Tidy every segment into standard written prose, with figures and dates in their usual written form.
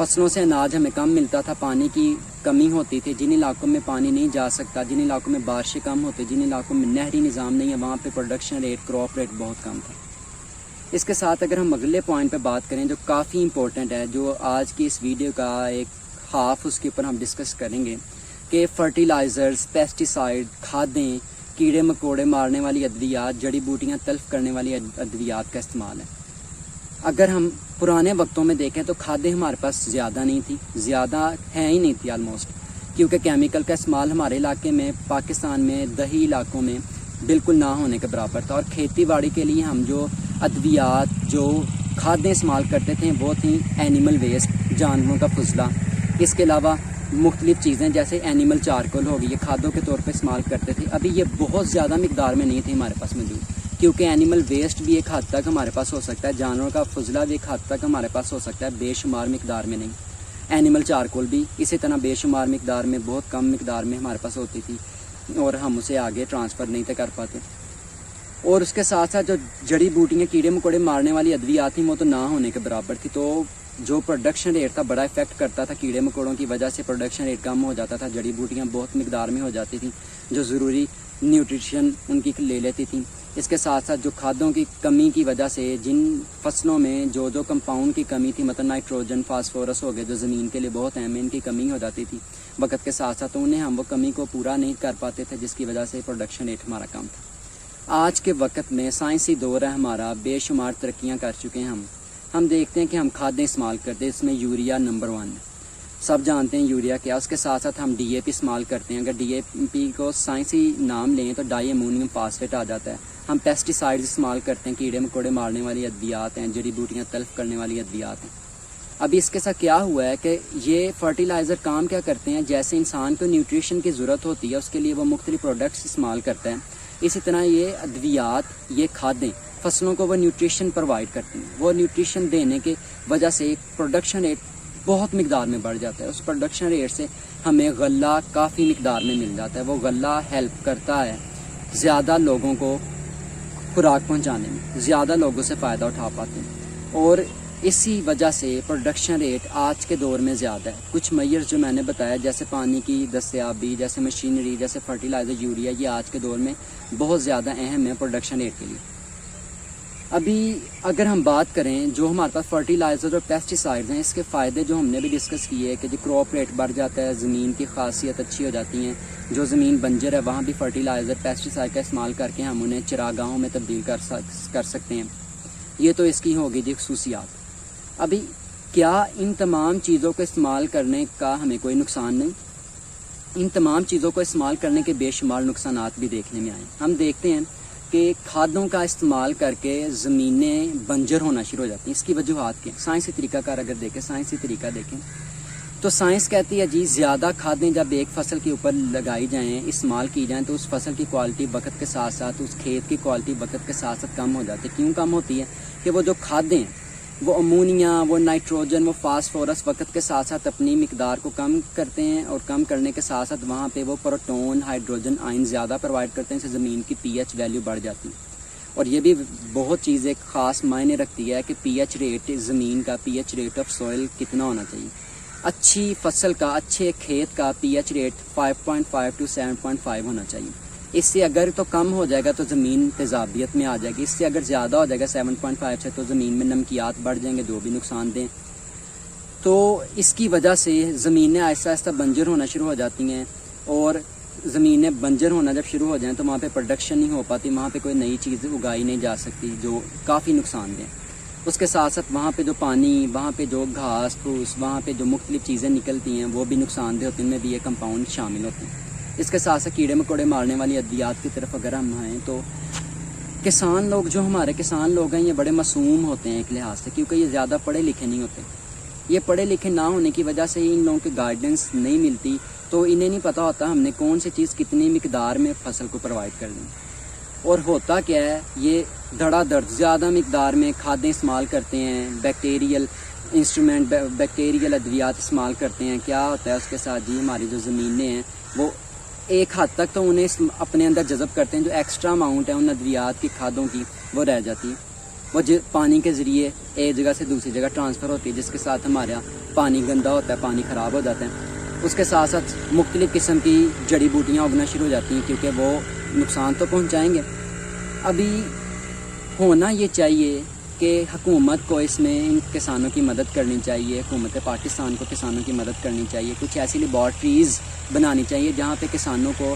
فصلوں سے اناج ہمیں کم ملتا تھا، پانی کی کمی ہوتی تھی، جن علاقوں میں پانی نہیں جا سکتا، جن علاقوں میں بارشیں کم ہوتی، جن علاقوں میں نہری نظام نہیں ہے، وہاں پہ پروڈکشن ریٹ، کراپ ریٹ بہت کم تھا۔ اس کے ساتھ اگر ہم اگلے پوائنٹ پہ بات کریں جو کافی امپورٹنٹ ہے، جو آج کی اس ویڈیو کا ایک ہاف اس کے اوپر ہم ڈسکس کریں گے کہ فرٹیلائزرز، پیسٹیسائڈ، کھادیں، کیڑے مکوڑے مارنے والی ادویات، جڑی بوٹیاں تلف کرنے والی ادویات کا استعمال ہے۔ اگر ہم پرانے وقتوں میں دیکھیں تو کھادیں ہمارے پاس زیادہ نہیں تھی، زیادہ ہیں ہی نہیں تھی آلموسٹ، کیونکہ کیمیکل کا استعمال ہمارے علاقے میں، پاکستان میں، دیہی علاقوں میں بالکل نہ ہونے کے برابر تھا، اور کھیتی باڑی کے لیے ہم جو ادویات، جو کھادیں استعمال کرتے تھے وہ تھیں اینیمل ویسٹ، جانوروں کا فضلہ۔ اس کے علاوہ مختلف چیزیں جیسے اینیمل چارکول ہوگی، یہ کھادوں کے طور پہ استعمال کرتے تھے۔ ابھی یہ بہت زیادہ مقدار میں نہیں تھی ہمارے پاس موجود، کیونکہ اینیمل ویسٹ بھی ایک حد تک ہمارے پاس ہو سکتا ہے، جانوروں کا فضلہ بھی ایک حد تک ہمارے پاس ہو سکتا ہے، بے شمار مقدار میں نہیں۔ اینیمل چارکول بھی اسی طرح بے شمار مقدار میں، بہت کم مقدار میں ہمارے پاس ہوتی تھی، اور ہم اسے آگے ٹرانسفر نہیں تھے کر پاتے۔ اور اس کے ساتھ ساتھ جو جڑی بوٹیاں، کیڑے مکوڑے مارنے والی ادویات تھیں وہ تو نہ ہونے کے برابر تھی، تو جو پروڈکشن ریٹ تھا بڑا افیکٹ کرتا تھا۔ کیڑے مکوڑوں کی وجہ سے پروڈکشن ریٹ کم ہو جاتا تھا، جڑی بوٹیاں بہت مقدار میں ہو جاتی تھیں جو ضروری نیوٹریشن ان کی لے لیتی تھیں۔ اس کے ساتھ ساتھ جو کھادوں کی کمی کی وجہ سے جن فصلوں میں جو کمپاؤنڈ کی کمی تھی، مطلب نائٹروجن، فاسفورس ہو گئے، جو زمین کے لیے بہت اہم ہے، ان کی کمی ہو جاتی تھی وقت کے ساتھ ساتھ، انہیں ہم وہ کمی کو پورا نہیں کر پاتے تھے، جس کی وجہ سے پروڈکشن ریٹ ہمارا کم تھا۔ آج کے وقت میں سائنسی دور ہے ہمارا، بے شمار ترقیاں کر چکے ہیں ہم دیکھتے ہیں کہ ہم کھادیں استعمال کرتے ہیں، اس میں یوریا نمبر 1 ہے، سب جانتے ہیں یوریا کیا۔ اس کے ساتھ ساتھ ہم ڈی اے پی استعمال کرتے ہیں، اگر ڈی اے پی کو سائنسی نام لیں تو ڈائی امونیم فاسفیٹ آ جاتا ہے۔ ہم پیسٹیسائڈز استعمال کرتے ہیں، کیڑے مکوڑے مارنے والی ادویات ہیں، جڑی بوٹیاں تلف کرنے والی ادویات ہیں۔ ابھی اس کے ساتھ کیا ہوا ہے کہ یہ فرٹیلائزر کام کیا کرتے ہیں، جیسے انسان کو نیوٹریشن کی ضرورت ہوتی ہے اس کے لیے وہ مختلف پروڈکٹس استعمال کرتا ہے، اسی طرح یہ ادویات، یہ کھادیں فصلوں کو وہ نیوٹریشن پرووائڈ کرتی ہیں۔ وہ نیوٹریشن دینے کی وجہ سے پروڈکشن ریٹ بہت مقدار میں بڑھ جاتا ہے، اس پروڈکشن ریٹ سے ہمیں غلہ کافی مقدار میں مل جاتا ہے، وہ غلہ ہیلپ کرتا ہے زیادہ لوگوں کو خوراک پہنچانے میں، زیادہ لوگوں سے فائدہ اٹھا پاتے ہیں، اور اسی وجہ سے پروڈکشن ریٹ آج کے دور میں زیادہ ہے۔ کچھ میئرز جو میں نے بتایا جیسے پانی کی دستیابی، جیسے مشینری، جیسے فرٹیلائزر، یوریا، یہ آج کے دور میں بہت زیادہ اہم ہے پروڈکشن ریٹ کے لیے۔ ابھی اگر ہم بات کریں جو ہمارے پاس فرٹیلائزر اور پیسٹیسائڈز ہیں، اس کے فائدے جو ہم نے بھی ڈسکس کیے ہیں کہ جو کراپ ریٹ بڑھ جاتا ہے، زمین کی خاصیت اچھی ہو جاتی ہیں، جو زمین بنجر ہے وہاں بھی فرٹیلائزر، پیسٹیسائڈ کا استعمال کر کے ہم انہیں چراگاہوں میں تبدیل کر سکتے ہیں۔ یہ تو اس کی ہوگی جی خصوصیات۔ ابھی کیا ان تمام چیزوں کو استعمال کرنے کا ہمیں کوئی نقصان نہیں؟ ان تمام چیزوں کو استعمال کرنے کے بے شمار نقصانات بھی دیکھنے میں آئے۔ ہم دیکھتے ہیں کہ کھادوں کا استعمال کر کے زمینیں بنجر ہونا شروع ہو جاتی ہیں۔ اس کی وجوہات کیا؟ سائنسی طریقہ کار اگر دیکھیں، سائنسی طریقہ دیکھیں تو سائنس کہتی ہے جی زیادہ کھادیں جب ایک فصل کے اوپر لگائی جائیں، استعمال کی جائیں، تو اس فصل کی کوالٹی وقت کے ساتھ ساتھ، اس کھیت کی کوالٹی وقت کے ساتھ ساتھ کم ہو جاتی ہے۔ کیوں کم ہوتی ہے؟ کہ وہ جو کھادیں ہیں، وہ امونیا، وہ نائٹروجن، وہ فاسفورس وقت کے ساتھ ساتھ اپنی مقدار کو کم کرتے ہیں، اور کم کرنے کے ساتھ ساتھ وہاں پہ وہ پروٹون، ہائیڈروجن آئن زیادہ پرووائڈ کرتے ہیں، اس سے زمین کی پی ایچ ویلیو بڑھ جاتی ہے۔ اور یہ بھی بہت چیز ایک خاص معنی رکھتی ہے کہ پی ایچ ریٹ زمین کا، p H rate of soil کتنا ہونا چاہیے۔ اچھی فصل کا، اچھے کھیت کا پی ایچ ریٹ 5.5 to 7.5 ہونا چاہیے۔ اس سے اگر تو کم ہو جائے گا تو زمین تیزابیت میں آ جائے گی، اس سے اگر زیادہ ہو جائے گا 7.5 سے تو زمین میں نمکیات بڑھ جائیں گے، جو بھی نقصان دیں۔ تو اس کی وجہ سے زمینیں آہستہ آہستہ بنجر ہونا شروع ہو جاتی ہیں، اور زمینیں بنجر ہونا جب شروع ہو جائیں تو وہاں پہ پروڈکشن نہیں ہو پاتی، وہاں پہ کوئی نئی چیز اگائی نہیں جا سکتی، جو کافی نقصان دیں۔ اس کے ساتھ ساتھ وہاں پہ جو پانی، وہاں پہ جو گھاس پھوس، وہاں پہ جو مختلف چیزیں نکلتی ہیں وہ بھی نقصان دہ ہوتی ہیں، ان میں بھی یہ کمپاؤنڈ شامل ہوتے ہیں۔ اس کے ساتھ ساتھ کیڑے مکوڑے مارنے والی ادویات کی طرف اگر ہم آئیں تو کسان لوگ، جو ہمارے کسان لوگ ہیں، یہ بڑے معصوم ہوتے ہیں ایک لحاظ سے، کیونکہ یہ زیادہ پڑھے لکھے نہیں ہوتے۔ یہ پڑھے لکھے نہ ہونے کی وجہ سے ان لوگوں کی گائیڈنس نہیں ملتی، تو انہیں نہیں پتہ ہوتا ہم نے کون سی چیز کتنی مقدار میں فصل کو پرووائڈ کر دیں۔ اور ہوتا کیا ہے، یہ دھڑا دھڑ زیادہ مقدار میں کھادیں استعمال کرتے ہیں، بیکٹیریل انسٹرومنٹ، بیکٹیریل ادویات استعمال کرتے ہیں۔ کیا ہوتا ہے اس کے ساتھ جی، ہماری جو زمینیں ہیں وہ ایک حد تک تو انہیں اپنے اندر جذب کرتے ہیں، جو ایکسٹرا اماؤنٹ ہے ان ادویات کی، کھادوں کی، وہ رہ جاتی ہے۔ وہ پانی کے ذریعے ایک جگہ سے دوسری جگہ ٹرانسفر ہوتی ہے، جس کے ساتھ ہمارا پانی گندا ہوتا ہے، پانی خراب ہو جاتا ہے۔ اس کے ساتھ ساتھ مختلف قسم کی جڑی بوٹیاں اگنا شروع ہو جاتی ہیں، کیونکہ وہ نقصان تو پہنچائیں گے۔ ابھی ہونا یہ چاہیے کہ حکومت کو اس میں ان کسانوں کی مدد کرنی چاہیے، حکومت پاکستان کو کسانوں کی مدد کرنی چاہیے، کچھ ایسی لیبارٹریز بنانی چاہیے جہاں پہ کسانوں کو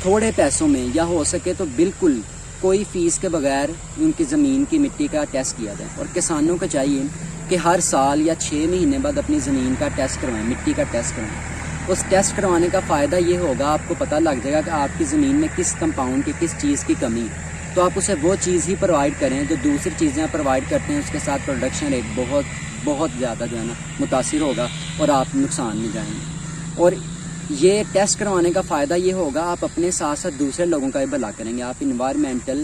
تھوڑے پیسوں میں یا ہو سکے تو بالکل کوئی فیس کے بغیر ان کی زمین کی مٹی کا ٹیسٹ کیا جائے، اور کسانوں کو چاہیے کہ ہر سال یا 6 مہینے بعد اپنی زمین کا ٹیسٹ کروائیں، مٹی کا ٹیسٹ کروائیں۔ اس ٹیسٹ کروانے کا فائدہ یہ ہوگا، آپ کو پتہ لگ جائے گا کہ آپ کی زمین میں کس کمپاؤنڈ کی کس چیز کی کمی، تو آپ اسے وہ چیز ہی پرووائڈ کریں جو دوسری چیزیں پرووائڈ کرتے ہیں، اس کے ساتھ پروڈکشن ریٹ بہت زیادہ جو ہے نا متاثر ہوگا اور آپ نقصان میں جائیں گے۔ اور یہ ٹیسٹ کروانے کا فائدہ یہ ہوگا، آپ اپنے ساتھ ساتھ دوسرے لوگوں کا بھی بھلا کریں گے، آپ انوائرمنٹل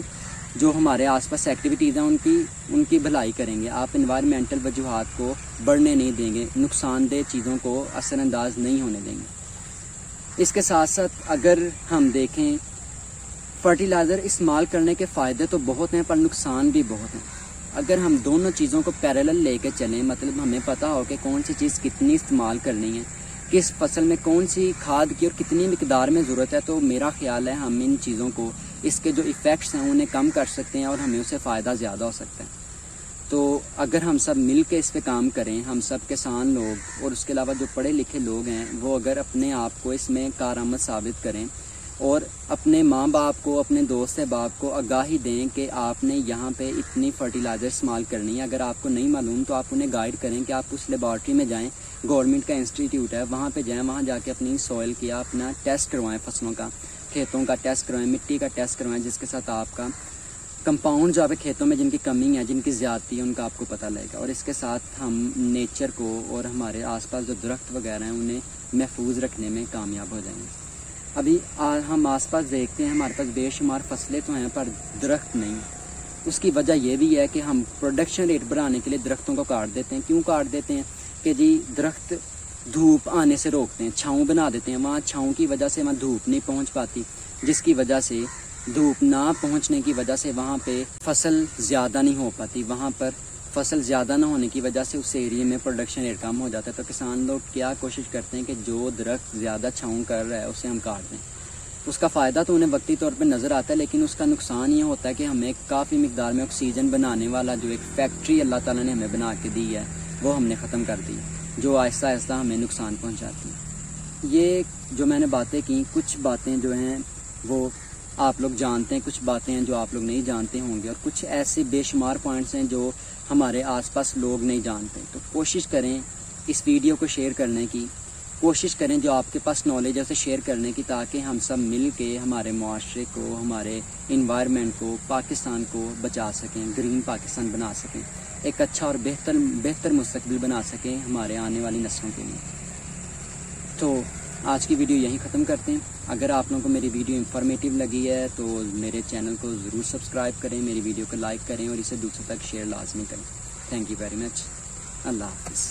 جو ہمارے آس پاس ایکٹیویٹیز ہیں ان کی بھلائی کریں گے، آپ انوائرمنٹل وجوہات کو بڑھنے نہیں دیں گے، نقصان دہ چیزوں کو اثر انداز نہیں ہونے دیں گے۔ اس کے ساتھ ساتھ اگر ہم دیکھیں فرٹیلائزر استعمال کرنے کے فائدے تو بہت ہیں، پر نقصان بھی بہت ہیں۔ اگر ہم دونوں چیزوں کو پیرالل لے کے چلیں، مطلب ہمیں پتہ ہو کہ کون سی چیز کتنی استعمال کرنی ہے، کس فصل میں کون سی کھاد کی اور کتنی مقدار میں ضرورت ہے، تو میرا خیال ہے ہم ان چیزوں کو، اس کے جو ایفیکٹس ہیں انہیں کم کر سکتے ہیں اور ہمیں اسے فائدہ زیادہ ہو سکتا ہے۔ تو اگر ہم سب مل کے اس پہ کام کریں، ہم سب کسان لوگ اور اس کے علاوہ جو پڑھے لکھے لوگ ہیں، وہ اگر اپنے آپ کو اس میں کارآمد ثابت کریں اور اپنے ماں باپ کو، اپنے دوست احباب کو آگاہی دیں کہ آپ نے یہاں پہ اتنی فرٹیلائزر استعمال کرنی ہے، اگر آپ کو نہیں معلوم تو آپ انہیں گائیڈ کریں کہ آپ اس لیبارٹری میں جائیں، گورنمنٹ کا انسٹیٹیوٹ ہے وہاں پہ جائیں، وہاں جا کے اپنی سوئل کیا اپنا ٹیسٹ کروائیں، فصلوں کا، کھیتوں کا ٹیسٹ کروائیں، مٹی کا ٹیسٹ کروائیں، جس کے ساتھ آپ کا کمپاؤنڈ جو آپ کھیتوں میں جن کی کمی ہے، جن کی زیادتی ہے، ان کا آپ کو پتہ لگے گا۔ اور اس کے ساتھ ہم نیچر کو اور ہمارے آس پاس جو درخت وغیرہ ہیں انہیں محفوظ رکھنے میں کامیاب ہو جائیں گے۔ ابھی ہم آس پاس دیکھتے ہیں ہمارے پاس بے شمار فصلیں تو ہیں پر درخت نہیں۔ اس کی وجہ یہ بھی ہے کہ ہم پروڈکشن ریٹ بڑھانے کے لیے درختوں کو کاٹ دیتے ہیں۔ کیوں کاٹ دیتے ہیں؟ کہ جی درخت دھوپ آنے سے روکتے ہیں، چھاؤں بنا دیتے ہیں، وہاں چھاؤں کی وجہ سے وہاں دھوپ نہیں پہنچ پاتی، جس کی وجہ سے دھوپ نہ پہنچنے کی وجہ سے وہاں پہ فصل زیادہ نہیں ہو پاتی، وہاں پر فصل زیادہ نہ ہونے کی وجہ سے اس ایریے میں پروڈکشن ریٹ کم ہو جاتا ہے۔ تو کسان لوگ کیا کوشش کرتے ہیں کہ جو درخت زیادہ چھاؤں کر رہا ہے اسے ہم کاٹ دیں۔ اس کا فائدہ تو انہیں وقتی طور پہ نظر آتا ہے، لیکن اس کا نقصان یہ ہوتا ہے کہ ہمیں کافی مقدار میں آکسیجن بنانے والا جو ایک فیکٹری اللہ تعالیٰ نے ہمیں بنا کے دی ہے وہ ہم نے ختم کر دی، جو آہستہ آہستہ ہمیں نقصان پہنچاتی ہے۔ یہ جو میں نے باتیں کی، کچھ باتیں جو ہیں وہ آپ لوگ جانتے ہیں، کچھ باتیں ہیں جو آپ لوگ نہیں جانتے ہوں گے، اور کچھ ایسے بے شمار پوائنٹس ہیں جو ہمارے آس پاس لوگ نہیں جانتے۔ تو کوشش کریں اس ویڈیو کو شیئر کرنے کی، کوشش کریں جو آپ کے پاس نالج ہے اسے شیئر کرنے کی، تاکہ ہم سب مل کے ہمارے معاشرے کو، ہمارے انوائرمنٹ کو، پاکستان کو بچا سکیں، گرین پاکستان بنا سکیں، ایک اچھا اور بہتر مستقبل بنا سکیں ہمارے آنے والی نسلوں کے لیے۔ تو آج کی ویڈیو یہیں ختم کرتے ہیں۔ اگر آپ لوگوں کو میری ویڈیو انفارمیٹیو لگی ہے تو میرے چینل کو ضرور سبسکرائب کریں، میری ویڈیو کو لائک کریں اور اسے دوسروں تک شیئر لازمی کریں۔ Thank you very much. اللہ حافظ۔